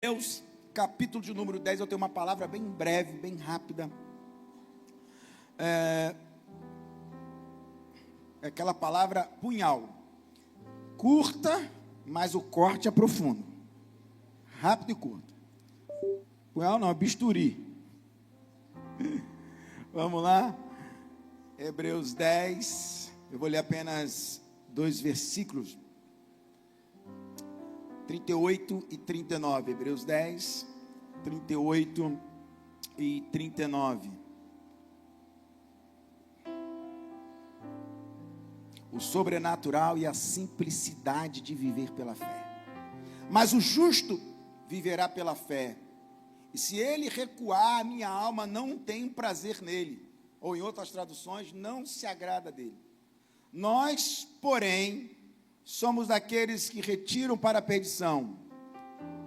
Hebreus, capítulo de número 10, eu tenho uma palavra bem breve, bem rápida. Aquela palavra punhal. Curta, mas o corte é profundo. Rápido e curto. Punhal não, bisturi. Vamos lá. Hebreus 10. Eu vou ler apenas 2 versículos. 38 e 39. Hebreus 10, 38 e 39. O sobrenatural e a simplicidade de viver pela fé. Mas o justo viverá pela fé. E se ele recuar, a minha alma não tem prazer nele. Ou em outras traduções, não se agrada dele. Nós, porém, somos daqueles que retiram para a perdição.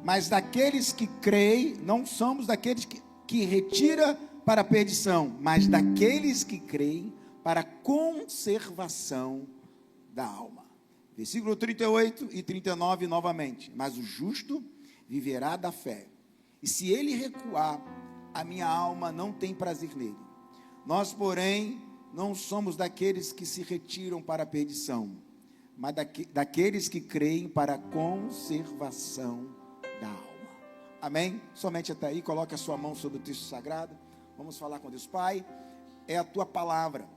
Mas daqueles que creem, não somos daqueles que retira para a perdição, mas daqueles que creem para a conservação da alma. Versículo 38 e 39 novamente. Mas o justo viverá da fé. E se ele recuar, a minha alma não tem prazer nele. Nós, porém, não somos daqueles que se retiram para a perdição, mas daqueles que creem para a conservação da alma. Amém? Somente até aí, coloque a sua mão sobre o texto sagrado. Vamos falar com Deus. Pai, é a tua palavra,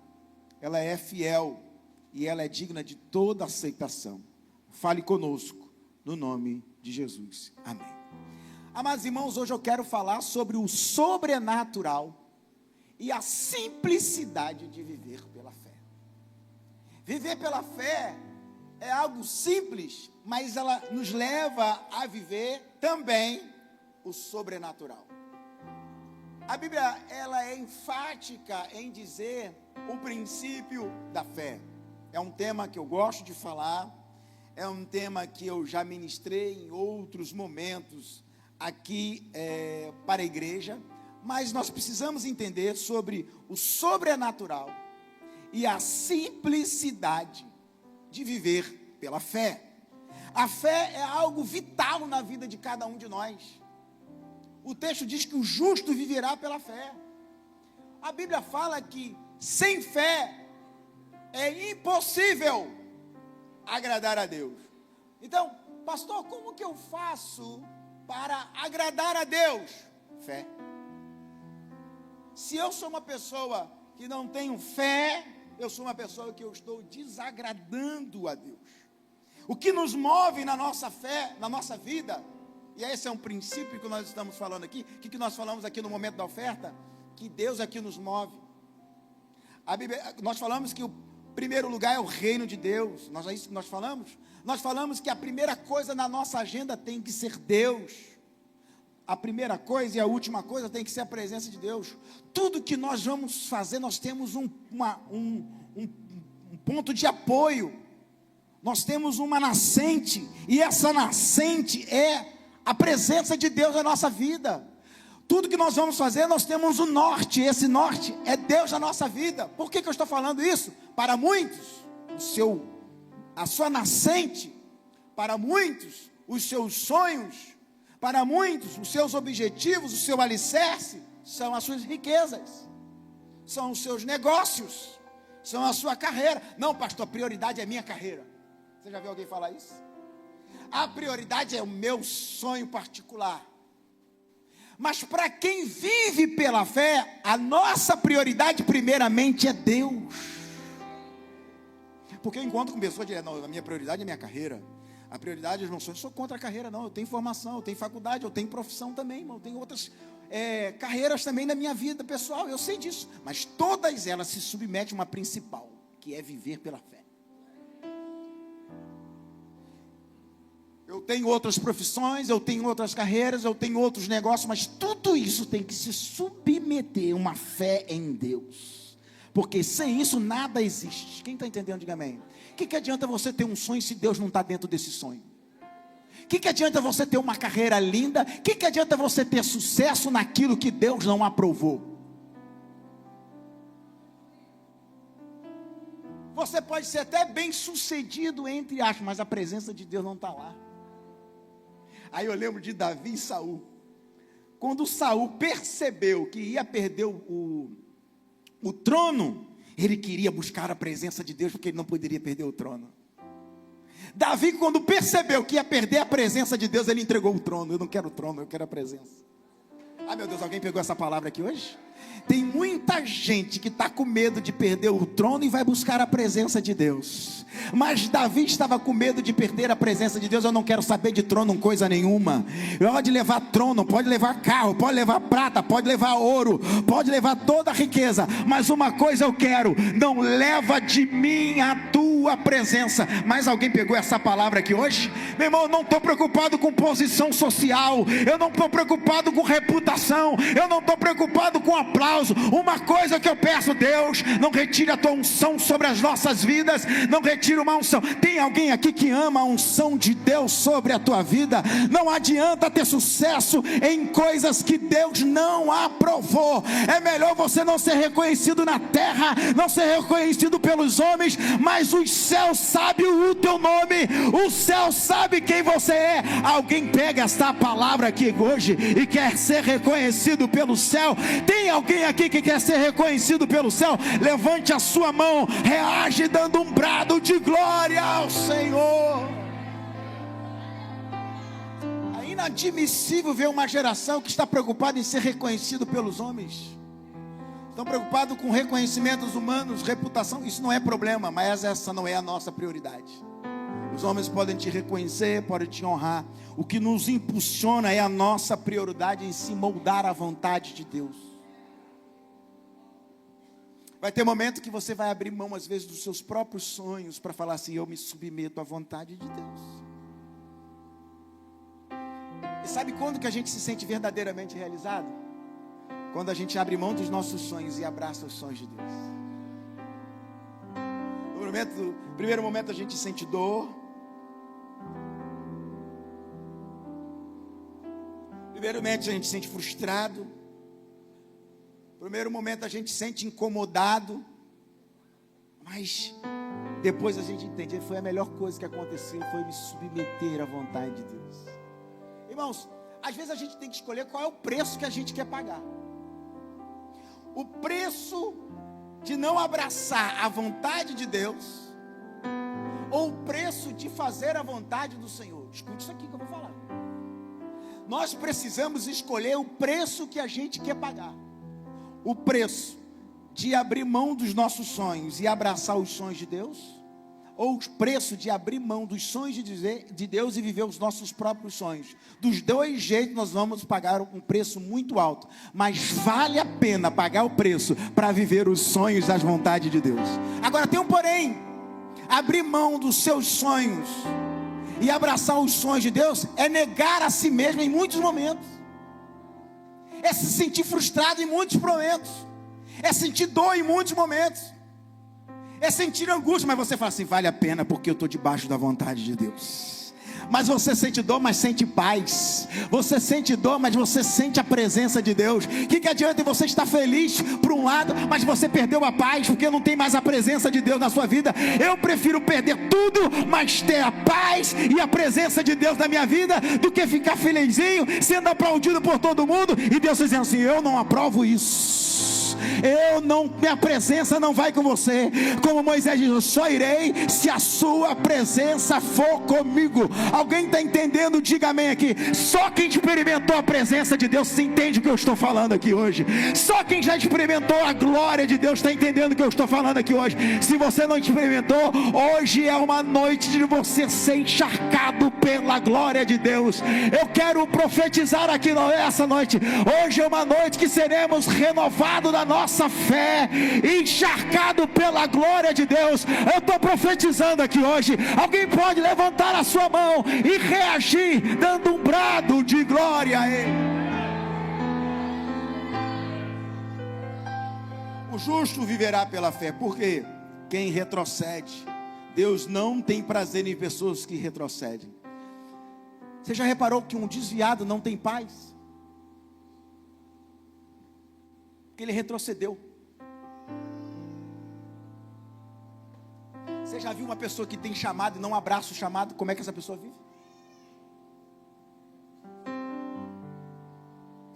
ela é fiel e ela é digna de toda aceitação. Fale conosco, no nome de Jesus. Amém. Amados irmãos, hoje eu quero falar sobre o sobrenatural e a simplicidade de viver pela fé. Viver pela fé é algo simples, mas ela nos leva a viver também o sobrenatural. A Bíblia, ela é enfática em dizer o princípio da fé. É um tema que eu gosto de falar, é um tema que eu já ministrei em outros momentos aqui para a igreja, mas nós precisamos entender sobre o sobrenatural e a simplicidade de viver pela fé. A fé é algo vital na vida de cada um de nós. O texto diz que o justo viverá pela fé. A Bíblia fala que sem fé é impossível agradar a Deus. Então, pastor, como que eu faço para agradar a Deus? Fé. Se eu sou uma pessoa que não tenho fé, eu sou uma pessoa que eu estou desagradando a Deus. O que nos move na nossa fé, na nossa vida, e esse é um princípio que nós estamos falando aqui, que nós falamos aqui no momento da oferta, que Deus aqui nos move. A Bíblia, nós falamos que o primeiro lugar é o reino de Deus. É isso que nós falamos? Nós falamos que a primeira coisa na nossa agenda tem que ser Deus. A primeira coisa e a última coisa tem que ser a presença de Deus. Tudo que nós vamos fazer, nós temos um ponto de apoio. Nós temos uma nascente, e essa nascente é a presença de Deus na nossa vida. Tudo que nós vamos fazer, nós temos um norte, e esse norte é Deus na nossa vida. Por que eu estou falando isso? Para muitos, a sua nascente, para muitos, os seus sonhos, para muitos, os seus objetivos, o seu alicerce, são as suas riquezas, são os seus negócios, são a sua carreira. Não, pastor, a prioridade é a minha carreira. Você já viu alguém falar isso? A prioridade é o meu sonho particular. Mas para quem vive pela fé, a nossa prioridade primeiramente é Deus. Porque eu encontro com pessoas que dizem, não, a minha prioridade é a minha carreira. A prioridade é os meus sonhos. Eu sou contra a carreira, não. Eu tenho formação, eu tenho faculdade, eu tenho profissão também, irmão. Eu tenho outras carreiras também na minha vida pessoal, eu sei disso. Mas todas elas se submetem a uma principal, que é viver pela fé. Eu tenho outras profissões, eu tenho outras carreiras, eu tenho outros negócios, mas tudo isso tem que se submeter a uma fé em Deus. Porque sem isso nada existe. Quem está entendendo, diga amém. O que adianta você ter um sonho se Deus não está dentro desse sonho? O que adianta você ter uma carreira linda? O que adianta você ter sucesso naquilo que Deus não aprovou? Você pode ser até bem sucedido, entre aspas, mas a presença de Deus não está lá. Aí eu lembro de Davi e Saul. Quando Saul percebeu que ia perder o trono, ele queria buscar a presença de Deus, porque ele não poderia perder o trono. Davi, quando percebeu que ia perder a presença de Deus, ele entregou o trono. Eu não quero o trono, eu quero a presença. Ah, meu Deus, alguém pegou essa palavra aqui hoje? Tem muita gente que está com medo de perder o trono e vai buscar a presença de Deus. Mas Davi estava com medo de perder a presença de Deus. Eu não quero saber de trono coisa nenhuma. Pode levar trono, pode levar carro, pode levar prata, pode levar ouro, pode levar toda a riqueza, mas uma coisa eu quero: não leva de mim a tua presença. Mas alguém pegou essa palavra aqui hoje? Meu irmão, eu não estou preocupado com posição social, eu não estou preocupado com reputação, eu não estou preocupado com aplauso. Uma coisa que eu peço: Deus, não retire a tua unção sobre as nossas vidas, não retire uma unção. Tem alguém aqui que ama a unção de Deus sobre a tua vida? Não adianta ter sucesso em coisas que Deus não aprovou. É melhor você não ser reconhecido na terra, não ser reconhecido pelos homens, mas os céus sabem o teu nome, o céu sabe quem você é. Alguém pega esta palavra aqui hoje e quer ser reconhecido pelo céu? Tem alguém aqui que quer ser reconhecido pelo céu? Levante a sua mão, reage dando um brado de glória ao Senhor. É inadmissível ver uma geração que está preocupada em ser reconhecido pelos homens. Estão preocupados com reconhecimentos humanos, reputação. Isso não é problema, mas essa não é a nossa prioridade. Os homens podem te reconhecer, podem te honrar. O que nos impulsiona é a nossa prioridade em se moldar à vontade de Deus. Vai ter momento que você vai abrir mão às vezes dos seus próprios sonhos para falar assim: eu me submeto à vontade de Deus. E sabe quando que a gente se sente verdadeiramente realizado? Quando a gente abre mão dos nossos sonhos e abraça os sonhos de Deus. No primeiro momento a gente sente dor. Primeiramente a gente se sente frustrado. Primeiro momento a gente se sente incomodado. Mas depois a gente entende: foi a melhor coisa que aconteceu, foi me submeter à vontade de Deus. Irmãos, às vezes a gente tem que escolher qual é o preço que a gente quer pagar. O preço de não abraçar a vontade de Deus, ou o preço de fazer a vontade do Senhor. Escute isso aqui que eu vou falar. Nós precisamos escolher o preço que a gente quer pagar. O preço de abrir mão dos nossos sonhos e abraçar os sonhos de Deus, ou o preço de abrir mão dos sonhos de Deus e viver os nossos próprios sonhos. Dos dois jeitos nós vamos pagar um preço muito alto, mas vale a pena pagar o preço para viver os sonhos das vontades de Deus. Agora tem um porém: abrir mão dos seus sonhos e abraçar os sonhos de Deus é negar a si mesmo em muitos momentos, é se sentir frustrado em muitos momentos, é sentir dor em muitos momentos, é sentir angústia, mas você fala assim: vale a pena porque eu estou debaixo da vontade de Deus. Mas você sente dor, mas sente paz. Você sente dor, mas você sente a presença de Deus. O que adianta você estar feliz por um lado, mas você perdeu a paz porque não tem mais a presença de Deus na sua vida? Eu prefiro perder tudo, mas ter a paz e a presença de Deus na minha vida, do que ficar felizinho, sendo aplaudido por todo mundo, e Deus dizendo assim: eu não aprovo isso. Minha presença não vai com você. Como Moisés diz: eu só irei se a sua presença for comigo. Alguém está entendendo? Diga amém aqui. Só quem experimentou a presença de Deus se entende o que eu estou falando aqui hoje. Só quem já experimentou a glória de Deus está entendendo o que eu estou falando aqui hoje. Se você não experimentou, hoje é uma noite de você ser encharcado pela glória de Deus. Eu quero profetizar aqui essa noite. Hoje é uma noite que seremos renovados da nossa fé, encharcado pela glória de Deus. Eu estou profetizando aqui hoje. Alguém pode levantar a sua mão e reagir, dando um brado de glória a Ele. O justo viverá pela fé. Por quê? Quem retrocede, Deus não tem prazer em pessoas que retrocedem. Você já reparou que um desviado não tem paz? Porque ele retrocedeu. Você já viu uma pessoa que tem chamado e não abraça o chamado? Como é que essa pessoa vive?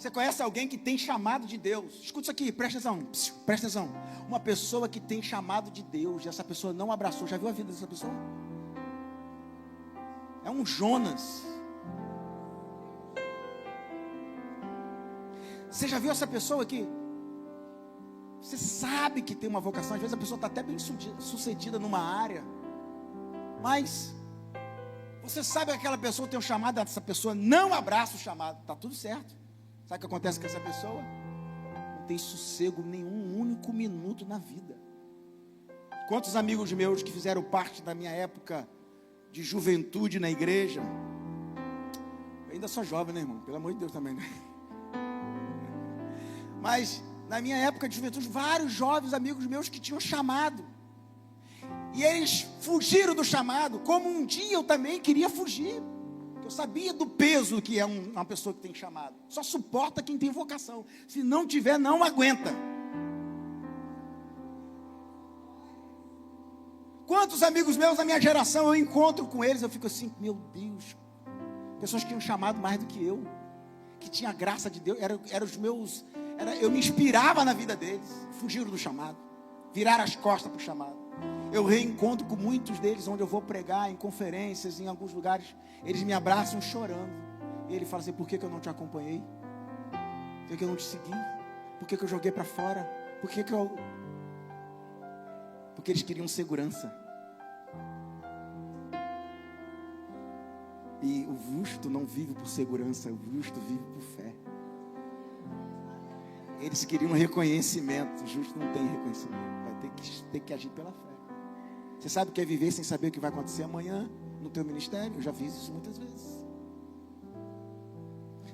Você conhece alguém que tem chamado de Deus? Escuta isso aqui, presta atenção, presta atenção. Uma pessoa que tem chamado de Deus, e essa pessoa não abraçou, já viu a vida dessa pessoa? É um Jonas. Você já viu essa pessoa que você sabe que tem uma vocação, às vezes a pessoa está até bem sucedida numa área, mas você sabe que aquela pessoa tem um chamado, essa pessoa não abraça o chamado, está tudo certo. Sabe o que acontece com essa pessoa? Não tem sossego nenhum único minuto na vida. Quantos amigos meus que fizeram parte da minha época de juventude na igreja? Eu ainda sou jovem, né, irmão? Pelo amor de Deus também, né? Mas na minha época de juventude, vários jovens amigos meus que tinham chamado, e eles fugiram do chamado, como um dia eu também queria fugir. Eu sabia do peso que é uma pessoa que tem chamado. Só suporta quem tem vocação. Se não tiver, não aguenta. Quantos amigos meus da minha geração eu encontro com eles, eu fico assim, meu Deus, pessoas que tinham chamado mais do que eu, que tinha a graça de Deus, eram os meus, eu me inspirava na vida deles. Fugiram do chamado, viraram as costas para o chamado. Eu reencontro com muitos deles, onde eu vou pregar, em conferências, em alguns lugares, eles me abraçam chorando, e ele fala assim, por que eu não te acompanhei? Por que eu não te segui? Por que eu joguei para fora? Porque eles queriam segurança. E o justo não vive por segurança, o justo vive por fé. Eles queriam reconhecimento, o justo não tem reconhecimento, vai ter que agir pela fé. Você sabe o que é viver sem saber o que vai acontecer amanhã no teu ministério? Eu já fiz isso muitas vezes.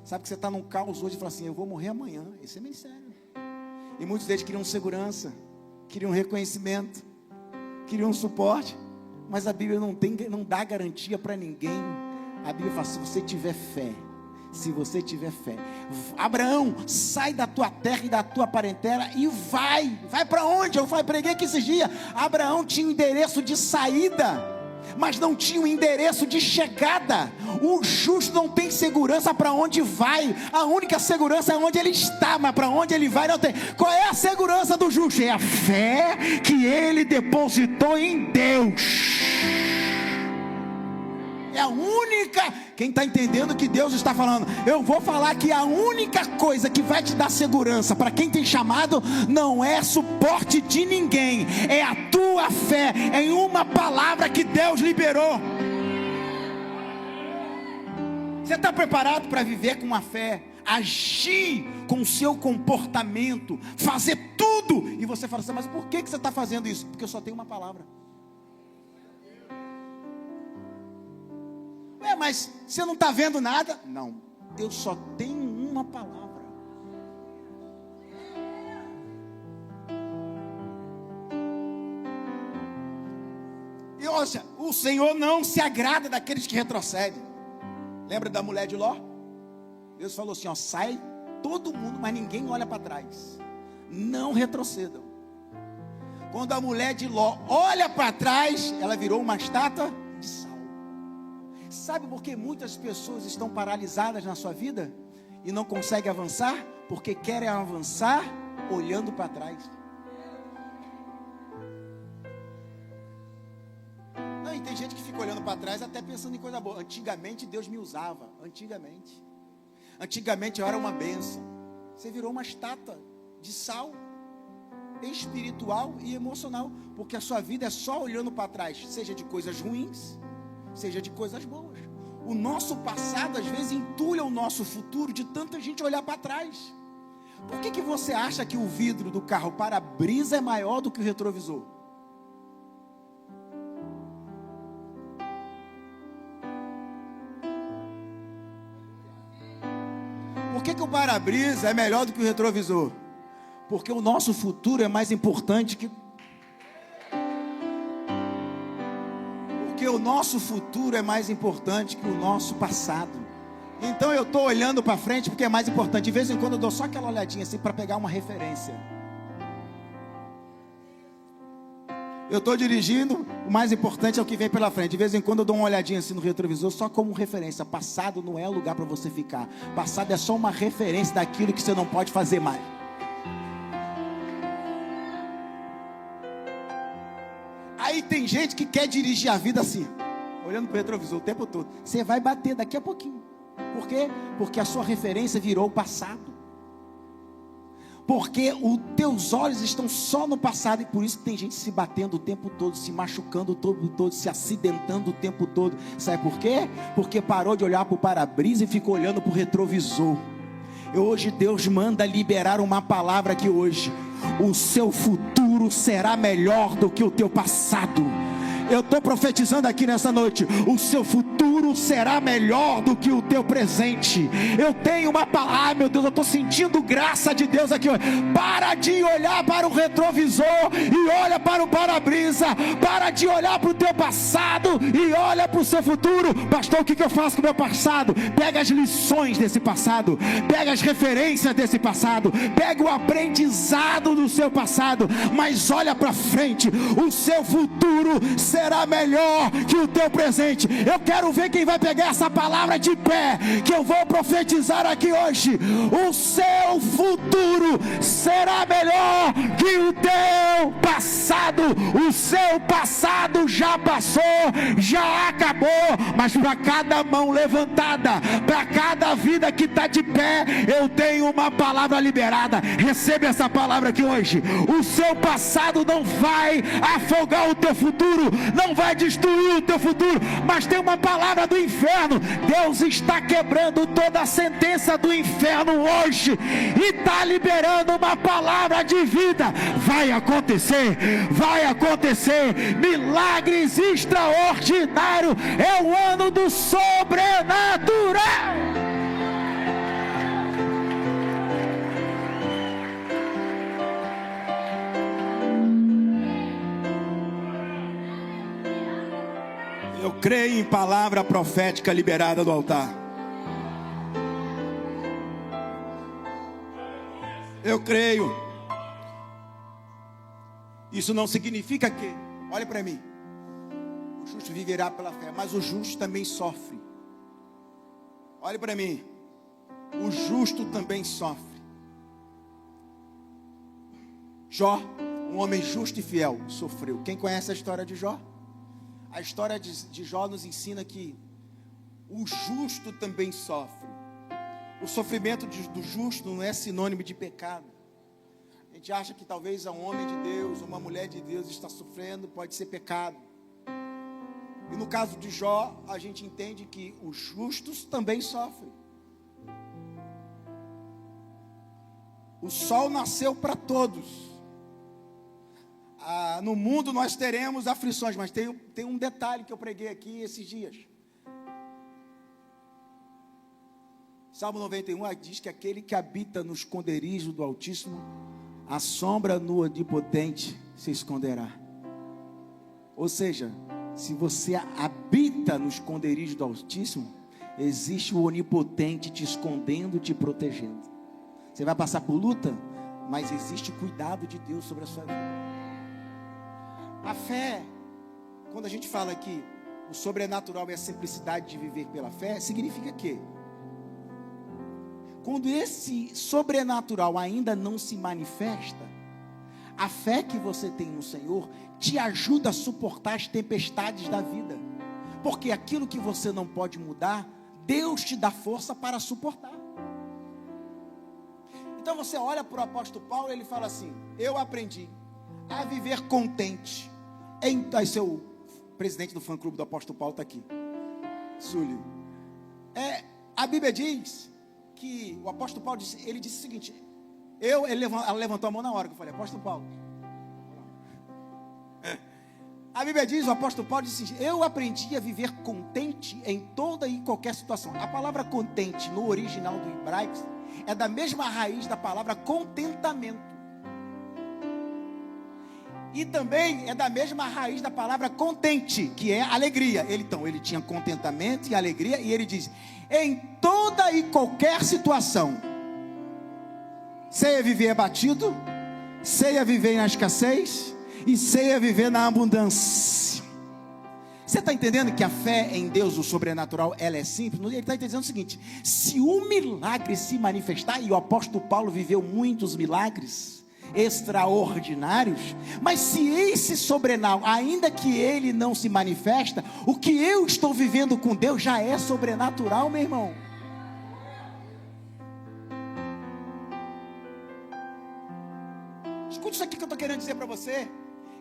Sabe que você está num caos hoje e fala assim, eu vou morrer amanhã. Esse é ministério. E muitos deles queriam segurança, queriam reconhecimento, queriam suporte, mas a Bíblia não dá garantia para ninguém. A Bíblia fala, se você tiver fé, Abraão, sai da tua terra e da tua parentela e vai para onde? Eu preguei aqui esses dias. Abraão tinha um endereço de saída, mas não tinha um endereço de chegada. O justo não tem segurança para onde vai, a única segurança é onde ele está, mas para onde ele vai não tem. Qual é a segurança do justo? É a fé que ele depositou em Deus. É a única. Quem está entendendo o que Deus está falando? Eu vou falar que a única coisa que vai te dar segurança para quem tem chamado não é suporte de ninguém, é a tua fé em uma palavra que Deus liberou. Você está preparado para viver com uma fé, agir com o seu comportamento, fazer tudo? E você fala assim, mas por que você está fazendo isso? Porque eu só tenho uma palavra. Mas você não está vendo nada? Não, eu só tenho uma palavra. E ouça, o Senhor não se agrada daqueles que retrocedem. Lembra da mulher de Ló? Deus falou assim, sai todo mundo, mas ninguém olha para trás. Não retrocedam. Quando a mulher de Ló olha para trás, ela virou uma estátua de sal. Sabe por que muitas pessoas estão paralisadas na sua vida e não conseguem avançar? Porque querem avançar olhando para trás. Não, e tem gente que fica olhando para trás até pensando em coisa boa. Antigamente Deus me usava. Antigamente eu era uma bênção. Você virou uma estátua de sal, espiritual e emocional, porque a sua vida é só olhando para trás, seja de coisas ruins, seja de coisas boas. O nosso passado às vezes entulha o nosso futuro de tanta gente olhar para trás. Por que você acha que o vidro do carro para-brisa é maior do que o retrovisor? Por que o para-brisa é melhor do que o retrovisor? Porque o nosso futuro é mais importante que... Porque o nosso futuro é mais importante que o nosso passado. Então eu estou olhando para frente porque é mais importante. De vez em quando eu dou só aquela olhadinha assim para pegar uma referência. Eu estou dirigindo, o mais importante é o que vem pela frente. De vez em quando eu dou uma olhadinha assim no retrovisor, só como referência. Passado não é lugar para você ficar. Passado é só uma referência daquilo que você não pode fazer mais. Aí tem gente que quer dirigir a vida assim, olhando para o retrovisor o tempo todo. Você vai bater daqui a pouquinho. Por quê? Porque a sua referência virou o passado. Porque os teus olhos estão só no passado. E por isso que tem gente se batendo o tempo todo, se machucando o tempo todo, se acidentando o tempo todo. Sabe por quê? Porque parou de olhar para o para-brisa e ficou olhando para o retrovisor. E hoje Deus manda liberar uma palavra que hoje o seu futuro será melhor do que o teu passado. Eu estou profetizando aqui nessa noite, o seu futuro será melhor do que o teu presente. Eu tenho uma palavra, meu Deus, eu estou sentindo graça de Deus aqui hoje. Para de olhar para o retrovisor e olha para o para-brisa. Para de olhar para o teu passado e olha para o seu futuro. Pastor, o que eu faço com o meu passado? Pega as lições desse passado, pega as referências desse passado, pega o aprendizado do seu passado, mas olha para frente. O seu futuro será melhor que o teu presente. Eu quero ver quem vai pegar essa palavra de pé, que eu vou profetizar aqui hoje. O seu futuro será melhor que o teu passado. O seu passado já passou, já acabou, mas para cada mão levantada, para cada vida que está de pé, eu tenho uma palavra liberada. Receba essa palavra aqui hoje. O seu passado não vai afogar o teu futuro, não vai destruir o teu futuro, mas tem uma palavra do inferno. Deus está quebrando toda a sentença do inferno hoje e está liberando uma palavra de vida. Vai acontecer, vai acontecer. Milagres extraordinários. É o ano do sobrenatural. Eu creio em palavra profética liberada do altar. Eu creio. Isso não significa que, olha para mim, o justo viverá pela fé, mas o justo também sofre. Olha para mim, o justo também sofre. Jó, um homem justo e fiel, sofreu. Quem conhece a história de Jó? A história de Jó nos ensina que o justo também sofre. O sofrimento do justo não é sinônimo de pecado. A gente acha que talvez um homem de Deus, uma mulher de Deus está sofrendo, pode ser pecado. E no caso de Jó, a gente entende que os justos também sofrem. O sol nasceu para todos. No mundo nós teremos aflições, mas tem um detalhe que eu preguei aqui esses dias. Salmo 91 diz que aquele que habita no esconderijo do Altíssimo, a sombra no Onipotente se esconderá. Ou seja, se você habita no esconderijo do Altíssimo, existe o Onipotente te escondendo, te protegendo. Você vai passar por luta, mas existe o cuidado de Deus sobre a sua vida. A fé, quando a gente fala que o sobrenatural é a simplicidade de viver pela fé, significa que quando esse sobrenatural ainda não se manifesta, a fé que você tem no Senhor te ajuda a suportar as tempestades da vida, porque aquilo que você não pode mudar, Deus te dá força para suportar. Então você olha para o apóstolo Paulo e ele fala assim: eu aprendi a viver contente. Aí seu presidente do fã-clube do apóstolo Paulo está aqui, Súlio. A Bíblia diz que o apóstolo Paulo disse, ele disse o seguinte, ela levantou a mão na hora que eu falei, apóstolo Paulo. A Bíblia diz, o apóstolo Paulo disse, eu aprendi a viver contente em toda e qualquer situação. A palavra contente no original do hebraico é da mesma raiz da palavra contentamento. E também é da mesma raiz da palavra contente, que é alegria. Ele tinha contentamento e alegria, e ele diz, em toda e qualquer situação, você ia viver abatido, você ia viver na escassez, e sei viver na abundância. Você está entendendo que a fé em Deus, o sobrenatural, ela é simples? Ele está dizendo o seguinte: se o milagre se manifestar, e o apóstolo Paulo viveu muitos milagres extraordinários, mas se esse sobrenatural, ainda que ele não se manifesta, o que eu estou vivendo com Deus já é sobrenatural, meu irmão. Escute isso aqui que eu estou querendo dizer para você.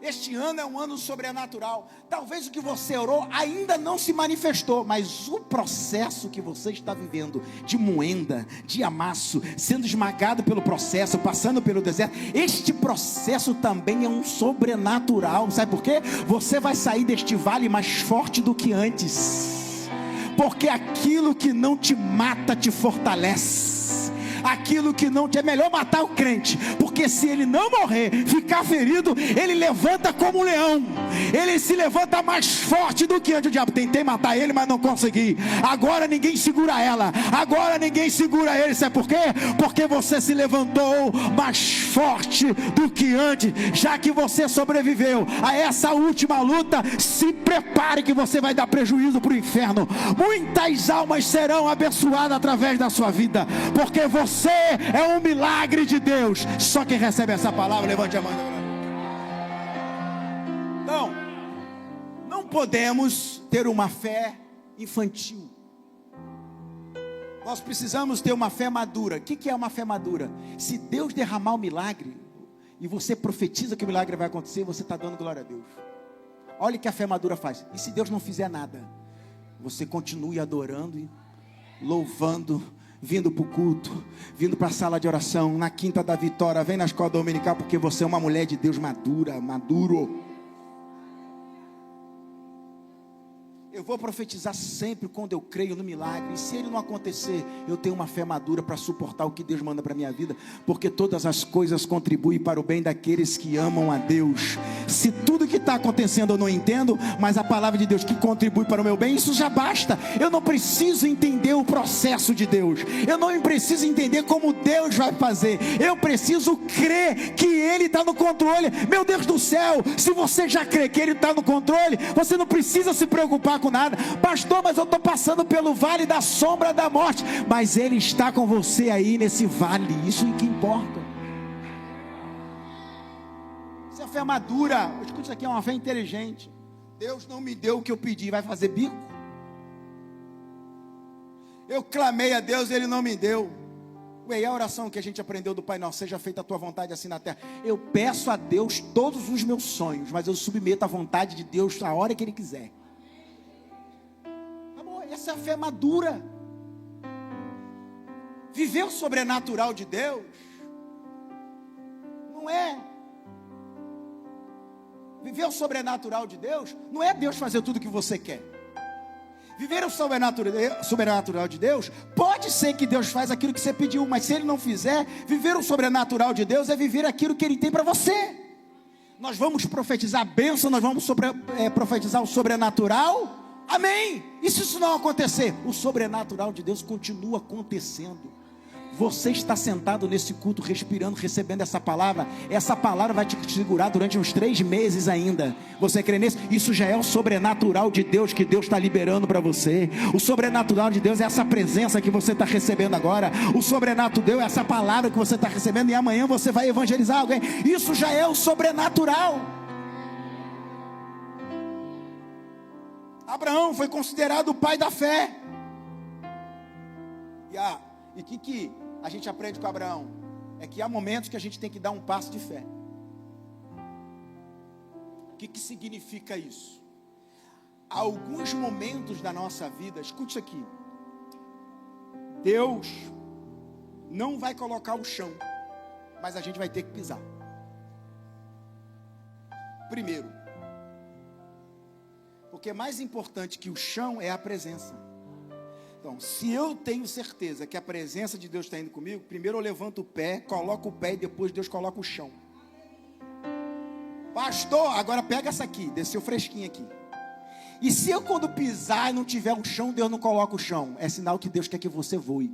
Este ano é um ano sobrenatural. Talvez o que você orou ainda não se manifestou, mas o processo que você está vivendo, de moenda, de amasso, sendo esmagado pelo processo, passando pelo deserto, este processo também é um sobrenatural. Sabe por quê? Você vai sair deste vale mais forte do que antes, porque aquilo que não te mata te fortalece. Aquilo que não te... É melhor matar o crente, porque se ele não morrer, ficar ferido, ele levanta como um leão, ele se levanta mais forte do que antes. O diabo tentei matar ele, mas não consegui. Agora ninguém segura ela, agora ninguém segura ele. Sabe por quê? Porque você se levantou mais forte do que antes. Já que você sobreviveu a essa última luta, se prepare que você vai dar prejuízo para o inferno. Muitas almas serão abençoadas através da sua vida, porque você é um milagre de Deus. Só quem recebe essa palavra, levante a mão. Então, não podemos ter uma fé infantil. Nós precisamos ter uma fé madura. O que é uma fé madura? Se Deus derramar o milagre e você profetiza que o milagre vai acontecer, você está dando glória a Deus. Olha o que a fé madura faz. E se Deus não fizer nada, você continue adorando e louvando, vindo para o culto, vindo para a sala de oração, na quinta da vitória, vem na escola dominical, porque você é uma mulher de Deus maduro. Eu vou profetizar sempre quando eu creio no milagre, e se ele não acontecer, eu tenho uma fé madura para suportar o que Deus manda para a minha vida, porque todas as coisas contribuem para o bem daqueles que amam a Deus. Se tudo que está acontecendo eu não entendo, mas a palavra de Deus que contribui para o meu bem, isso já basta. Eu não preciso entender o processo de Deus, eu não preciso entender como Deus vai fazer, eu preciso crer que Ele está no controle. Meu Deus do céu, se você já crê que Ele está no controle, você não precisa se preocupar com nada. Pastor, mas eu estou passando pelo vale da sombra da morte, mas Ele está com você aí nesse vale, isso é o que importa. Isso é fé madura. Escute, isso aqui é uma fé inteligente. Deus não me deu o que eu pedi, vai fazer bico? Eu clamei a Deus, Ele não me deu. Ué, a oração que a gente aprendeu do Pai Nosso: seja feita a tua vontade assim na terra. Eu peço a Deus todos os meus sonhos, mas eu submeto à vontade de Deus a hora que Ele quiser. Essa é a fé madura. Viver o sobrenatural de Deus não é... Viver o sobrenatural de Deus não é Deus fazer tudo o que você quer. Viver o sobrenatural de Deus, pode ser que Deus faz aquilo que você pediu, mas se Ele não fizer, viver o sobrenatural de Deus é viver aquilo que Ele tem para você. Nós vamos profetizar a bênção, nós vamos profetizar o sobrenatural. Amém. E se isso não acontecer, o sobrenatural de Deus continua acontecendo. Você está sentado nesse culto, respirando, recebendo essa palavra vai te segurar durante uns 3 meses ainda. Você crê nisso? Isso já é o sobrenatural de Deus que Deus está liberando para você. O sobrenatural de Deus é essa presença que você está recebendo agora. O sobrenatural de Deus é essa palavra que você está recebendo, e amanhã você vai evangelizar alguém. Isso já é o sobrenatural. Abraão foi considerado o pai da fé. E o que a gente aprende com Abraão? É que há momentos que a gente tem que dar um passo de fé. O que significa isso? Há alguns momentos da nossa vida, escute isso aqui: Deus não vai colocar o chão, mas a gente vai ter que pisar. Primeiro, porque mais importante que o chão é a presença. Então, se eu tenho certeza que a presença de Deus está indo comigo, primeiro eu levanto o pé, coloco o pé, e depois Deus coloca o chão. Pastor, agora pega essa aqui, desceu fresquinha aqui. E se eu quando pisar e não tiver o chão, Deus não coloca o chão, é sinal que Deus quer que você voe.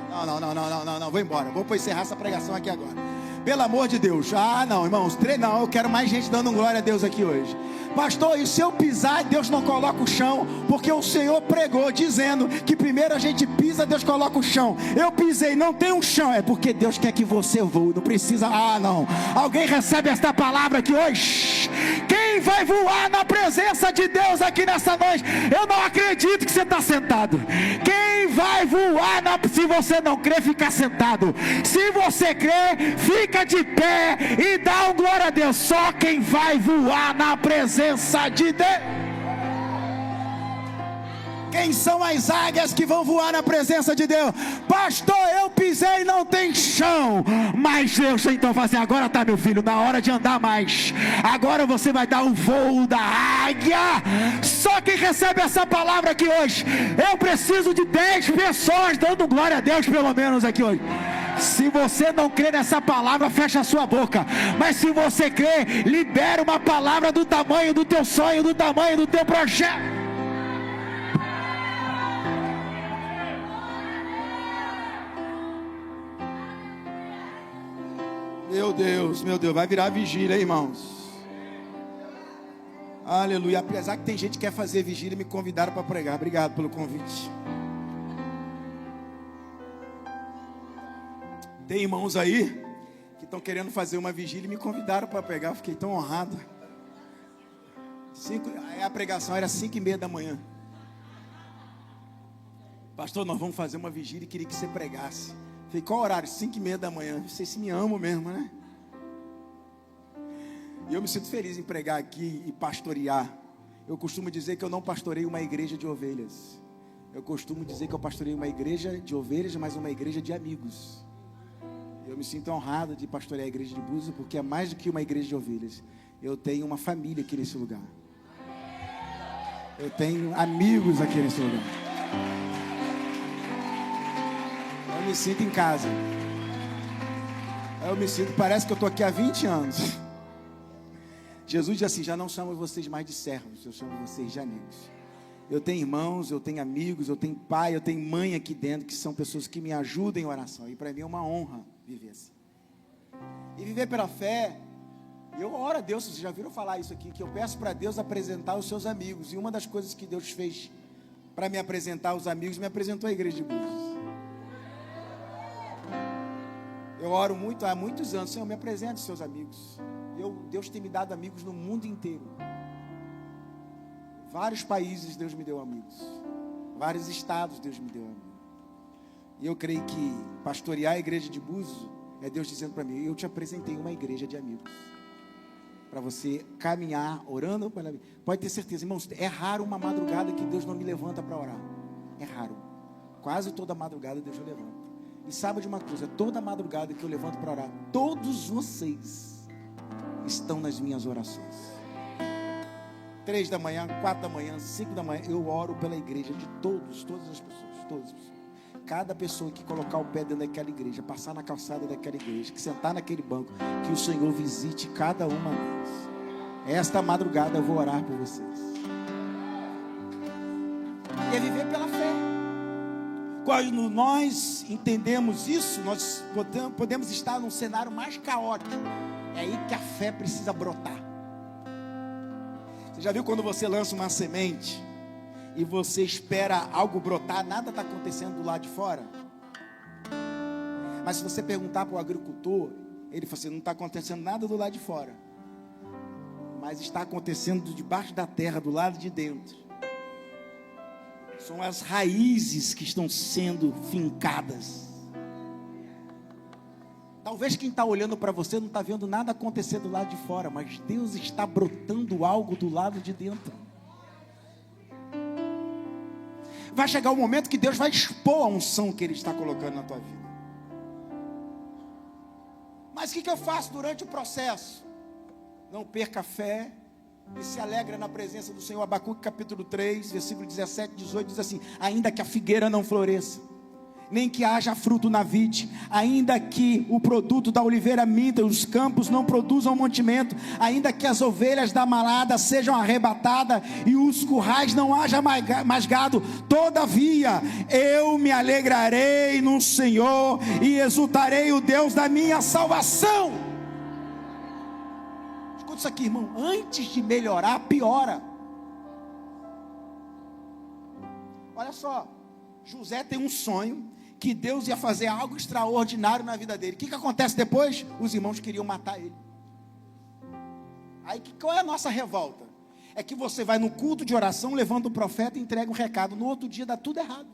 Não, vou embora, vou encerrar essa pregação aqui agora. Pelo amor de Deus. Ah, não, irmãos. Não, eu quero mais gente dando glória a Deus aqui hoje. Pastor, e se eu pisar, Deus não coloca o chão? Porque o Senhor pregou dizendo que primeiro a gente pisa, Deus coloca o chão. Eu pisei, não tem um chão. É porque Deus quer que você voe. Não precisa. Ah, não. Alguém recebe esta palavra aqui hoje? Quem vai voar na presença de Deus aqui nessa noite? Eu não acredito que você está sentado. Quem vai voar se você não crê, fica sentado. Se você crê, fica de pé e dá um glória a Deus. Só quem vai voar na presença de Deus. Quem são as águias que vão voar na presença de Deus? Pastor, eu pisei e não tem chão. Mas Deus então fala assim: agora tá, meu filho, na hora de andar mais. Agora você vai dar o voo da águia. Só quem recebe essa palavra aqui hoje. Eu preciso de 10 pessoas dando glória a Deus, pelo menos aqui hoje. Se você não crê nessa palavra, fecha a sua boca. Mas se você crê, libera uma palavra do tamanho do teu sonho, do tamanho do teu projeto. Meu Deus, vai virar vigília, irmãos. Aleluia. Apesar que tem gente que quer fazer vigília, me convidaram para pregar. Obrigado pelo convite. Tem irmãos aí que estão querendo fazer uma vigília e me convidaram para pregar. Fiquei tão honrado. A pregação era 5:30 da manhã. Pastor, nós vamos fazer uma vigília e queria que você pregasse. Falei, qual horário? 5:30 da manhã. Vocês se me amam mesmo, né? E eu me sinto feliz em pregar aqui e pastorear. Eu costumo dizer que eu não pastorei uma igreja de ovelhas. Eu costumo dizer que eu pastorei uma igreja de ovelhas, mas uma igreja de amigos. Eu me sinto honrado de pastorear a igreja de Búzios, porque é mais do que uma igreja de ovelhas. Eu tenho uma família aqui nesse lugar. Eu tenho amigos aqui nesse lugar. Eu me sinto em casa. Eu me sinto, parece que eu estou aqui há 20 anos. Jesus disse assim: já não chamo vocês mais de servos, eu chamo vocês de amigos. Eu tenho irmãos, eu tenho amigos, eu tenho pai, eu tenho mãe aqui dentro, que são pessoas que me ajudam em oração. E para mim é uma honra viver assim. E viver pela fé, eu oro a Deus, vocês já viram falar isso aqui, que eu peço para Deus apresentar os seus amigos. E uma das coisas que Deus fez para me apresentar os amigos, me apresentou a igreja de Búzios. Eu oro muito, há muitos anos: Senhor, me apresente os seus amigos. Deus tem me dado amigos no mundo inteiro. Vários países Deus me deu amigos. Vários estados Deus me deu amigos. E eu creio que pastorear a igreja de Búzios é Deus dizendo para mim: eu te apresentei uma igreja de amigos. Para você caminhar, orando. Pode ter certeza, irmãos, é raro uma madrugada que Deus não me levanta para orar. É raro. Quase toda madrugada Deus me levanta. E sabe de uma coisa: toda madrugada que eu levanto para orar, todos vocês estão nas minhas orações. 3 da manhã, 4 da manhã, 5 da manhã, eu oro pela igreja de todas as pessoas. Cada pessoa que colocar o pé dentro daquela igreja, passar na calçada daquela igreja, que sentar naquele banco, que o Senhor visite cada uma delas. Esta madrugada eu vou orar por vocês. E é viver pela fé. Quando nós entendemos isso, nós podemos estar num cenário mais caótico. É aí que a fé precisa brotar. Você já viu quando você lança uma semente e você espera algo brotar, nada está acontecendo do lado de fora? Mas se você perguntar para o agricultor, ele fala assim: não está acontecendo nada do lado de fora, mas está acontecendo debaixo da terra, do lado de dentro. São as raízes que estão sendo fincadas. Talvez quem está olhando para você não está vendo nada acontecer do lado de fora, mas Deus está brotando algo do lado de dentro. Vai chegar o momento que Deus vai expor a unção que Ele está colocando na tua vida. Mas o que eu faço durante o processo? Não perca a fé e se alegra na presença do Senhor. Abacuque capítulo 3, versículo 17 e 18 diz assim: ainda que a figueira não floresça, nem que haja fruto na vide, ainda que o produto da oliveira minta, os campos não produzam mantimento, ainda que as ovelhas da malhada sejam arrebatadas e os currais não haja mais gado, todavia eu me alegrarei no Senhor e exultarei o Deus da minha salvação. Escuta isso aqui, irmão, antes de melhorar, piora. Olha só, José tem um sonho, que Deus ia fazer algo extraordinário na vida dele. O que acontece depois? Os irmãos queriam matar ele. Aí qual é a nossa revolta? É que você vai no culto de oração, levanta o profeta e entrega um recado, no outro dia dá tudo errado.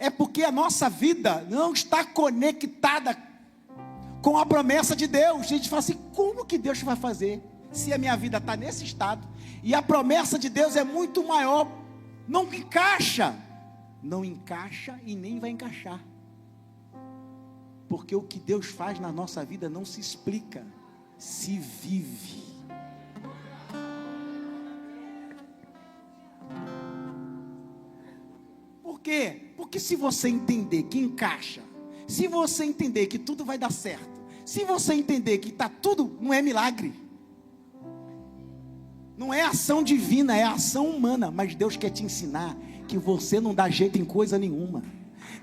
É porque a nossa vida não está conectada com a promessa de Deus. A gente fala assim, como que Deus vai fazer, se a minha vida está nesse estado, e a promessa de Deus é muito maior, não encaixa. Não encaixa e nem vai encaixar, porque o que Deus faz na nossa vida não se explica, se vive. Por quê? Porque se você entender que encaixa, se você entender que tudo vai dar certo, se você entender que está tudo, não é milagre, não é ação divina, é ação humana, mas Deus quer te ensinar que você não dá jeito em coisa nenhuma.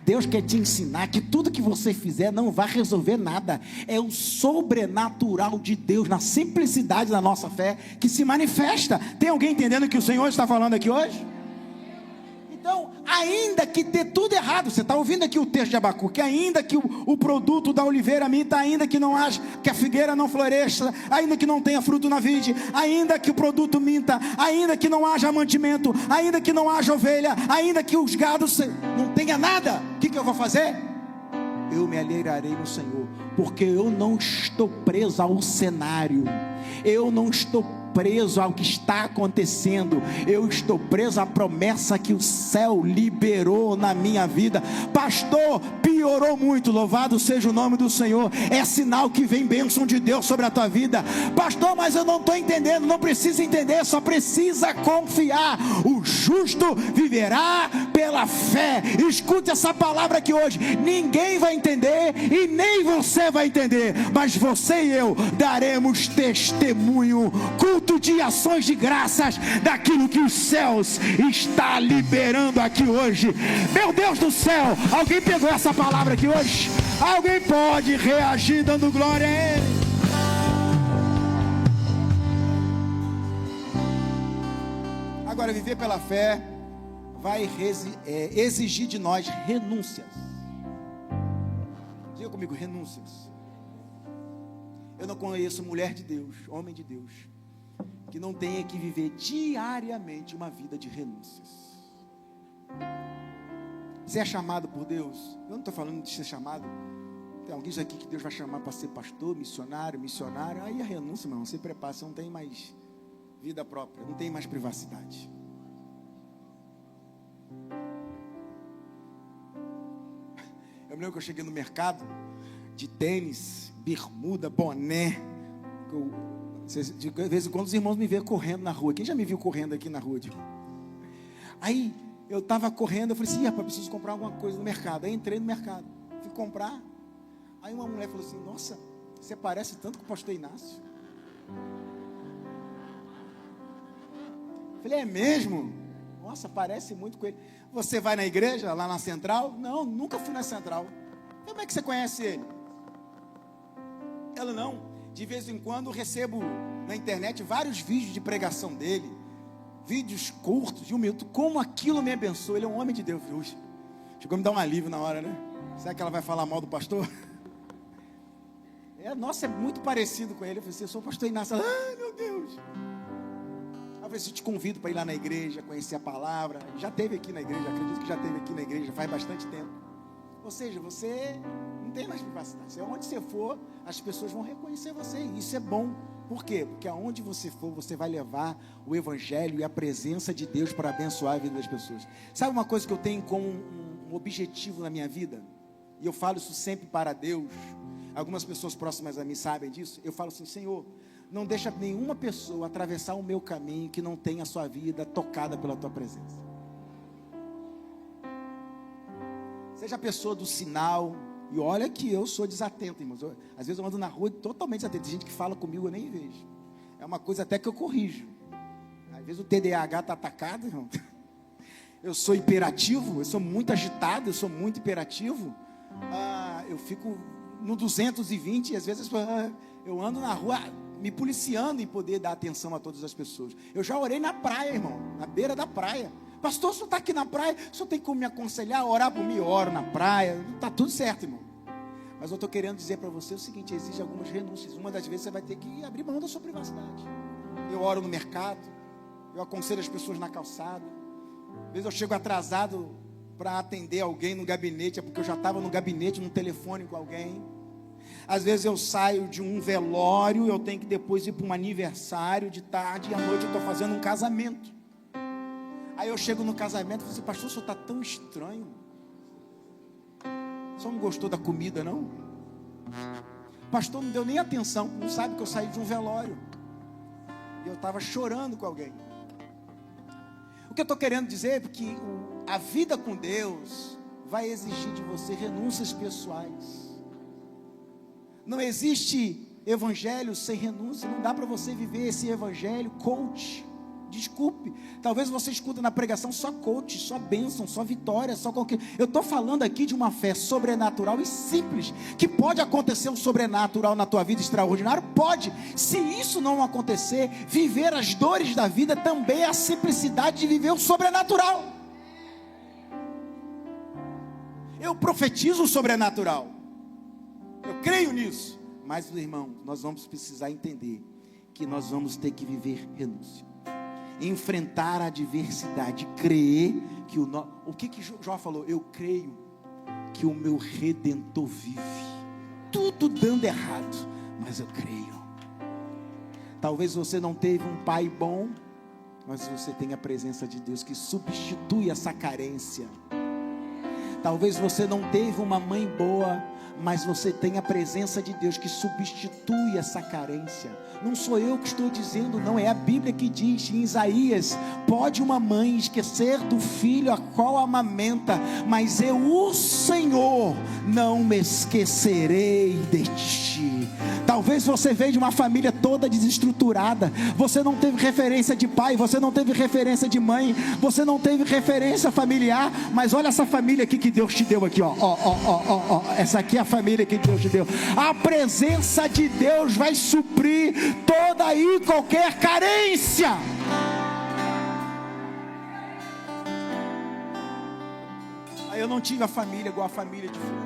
Deus quer te ensinar que tudo que você fizer não vai resolver nada. É o sobrenatural de Deus, na simplicidade da nossa fé, que se manifesta. Tem alguém entendendo o que o Senhor está falando aqui hoje? Então, ainda que dê tudo errado, você está ouvindo aqui o texto de Abacuque, ainda que o produto da oliveira minta, ainda que não haja, que a figueira não floresça, ainda que não tenha fruto na vide, ainda que o produto minta, ainda que não haja mantimento, ainda que não haja ovelha, ainda que os gados não tenha nada, o que eu vou fazer? Eu me alegrarei no Senhor, porque eu não estou preso ao cenário, eu não estou preso ao que está acontecendo, eu estou preso à promessa que o céu liberou na minha vida. Pastor, piorou muito, louvado seja o nome do Senhor, é sinal que vem bênção de Deus sobre a tua vida. Pastor, mas eu não estou entendendo. Não precisa entender, só precisa confiar. O justo viverá pela fé. Escute essa palavra aqui hoje, ninguém vai entender e nem você vai entender, mas você e eu daremos testemunho, culto de ações de graças daquilo que os céus está liberando aqui hoje. Meu Deus do céu, alguém pegou essa palavra aqui hoje? Alguém pode reagir dando glória a Ele? Agora, viver pela fé vai exigir de nós renúncias. Diga comigo, renúncias. Eu não conheço mulher de Deus, homem de Deus, que não tenha que viver diariamente uma vida de renúncias. Você é chamado por Deus? Eu não estou falando de ser chamado. Tem alguém aqui que Deus vai chamar para ser pastor, missionário. Aí a renúncia, irmão, você prepara, você não tem mais vida própria, não tem mais privacidade. Eu me lembro que eu cheguei no mercado de tênis, bermuda, boné. De vez em quando os irmãos me veem correndo na rua. Quem já me viu correndo aqui na rua? Aí eu estava correndo, eu falei assim, rapaz, preciso comprar alguma coisa no mercado. Aí entrei no mercado, fui comprar. Aí uma mulher falou assim, nossa, você parece tanto com o pastor Inácio. Eu falei, é mesmo? Nossa, parece muito com ele. Você vai na igreja, lá na Central? Não, nunca fui na Central. Como é que você conhece ele? Ela não. De vez em quando recebo na internet vários vídeos de pregação dele, vídeos curtos de 1 minuto, como aquilo me abençoa. Ele é um homem de Deus. Chegou a me dar um alívio na hora, né? Será que ela vai falar mal do pastor? Nossa, é muito parecido com ele. Eu falei assim, eu sou o pastor Inácio. Ai, meu Deus. Eu falei assim, eu te convido para ir lá na igreja, conhecer a palavra. Já esteve aqui na igreja, acredito que já esteve aqui na igreja, faz bastante tempo. Ou seja, você não tem mais privacidade. Onde você for, as pessoas vão reconhecer você. E isso é bom. Por quê? Porque aonde você for, você vai levar o evangelho e a presença de Deus para abençoar a vida das pessoas. Sabe uma coisa que eu tenho como um objetivo na minha vida? E eu falo isso sempre para Deus. Algumas pessoas próximas a mim sabem disso. Eu falo assim, Senhor, não deixa nenhuma pessoa atravessar o meu caminho que não tenha a sua vida tocada pela tua presença. Seja a pessoa do sinal. E olha que eu sou desatento, irmãos. Às vezes eu ando na rua totalmente desatento. Tem gente que fala comigo, eu nem vejo. É uma coisa até que eu corrijo. Às vezes o TDAH está atacado, irmão. Eu sou hiperativo, eu sou muito agitado, eu sou muito hiperativo. Eu fico no 220 e às vezes eu ando na rua me policiando em poder dar atenção a todas as pessoas. Eu já orei na praia, irmão, na beira da praia. Pastor, o senhor está aqui na praia, o senhor tem como me aconselhar, orar por mim? Eu oro na praia, está tudo certo, irmão. Mas eu estou querendo dizer para você o seguinte: exige algumas renúncias. Uma das vezes você vai ter que abrir mão da sua privacidade. Eu oro no mercado, eu aconselho as pessoas na calçada. Às vezes eu chego atrasado para atender alguém no gabinete, é porque eu já estava no gabinete, no telefone com alguém. Às vezes eu saio de um velório, eu tenho que depois ir para um aniversário, de tarde, e à noite eu estou fazendo um casamento. Aí eu chego no casamento e falo assim: pastor, o senhor está tão estranho. O senhor não gostou da comida, não? Pastor, não deu nem atenção, não sabe que eu saí de um velório. E eu estava chorando com alguém. O que eu estou querendo dizer é que a vida com Deus vai exigir de você renúncias pessoais. Não existe evangelho sem renúncia. Não dá para você viver esse evangelho coach. Desculpe, talvez você escuta na pregação só coach, só bênção, só vitória, só qualquer... Eu estou falando aqui de uma fé sobrenatural e simples, que pode acontecer um sobrenatural na tua vida extraordinário, pode. Se isso não acontecer, viver as dores da vida também é a simplicidade de viver o sobrenatural. Eu profetizo o sobrenatural, eu creio nisso, mas irmão, nós vamos precisar entender que nós vamos ter que viver renúncia, enfrentar a adversidade, crer que o que Jó falou? Eu creio que o meu Redentor vive, tudo dando errado, mas eu creio. Talvez você não teve um pai bom, mas você tem a presença de Deus que substitui essa carência. Talvez você não teve uma mãe boa, mas você tem a presença de Deus que substitui essa carência. Não sou eu que estou dizendo, não, é a Bíblia que diz em Isaías: pode uma mãe esquecer do filho a qual amamenta, mas eu, o Senhor, não me esquecerei de ti. Talvez você veio de uma família toda desestruturada, você não teve referência de pai, você não teve referência de mãe, você não teve referência familiar, mas olha essa família aqui que Deus te deu aqui, ó. Essa aqui é a família que Deus te deu. A presença de Deus vai suprir toda e qualquer carência. Aí eu não tive a família igual a família de fulano.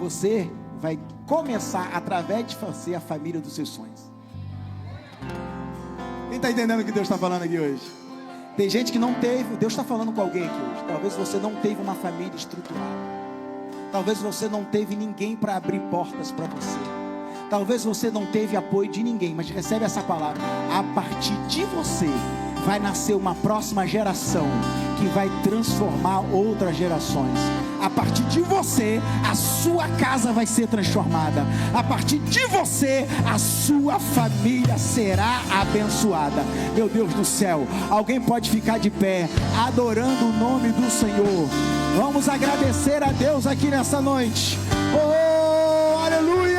Você vai começar através de você a família dos seus sonhos. Quem está entendendo o que Deus está falando aqui hoje? Tem gente que não teve. Deus está falando com alguém aqui hoje. Talvez você não teve uma família estruturada. Talvez você não teve ninguém para abrir portas para você. Talvez você não teve apoio de ninguém. Mas recebe essa palavra: a partir de você vai nascer uma próxima geração que vai transformar outras gerações. A partir de você, a sua casa vai ser transformada. A partir de você, a sua família será abençoada. Meu Deus do céu, alguém pode ficar de pé, adorando o nome do Senhor. Vamos agradecer a Deus aqui nessa noite. Oh, aleluia!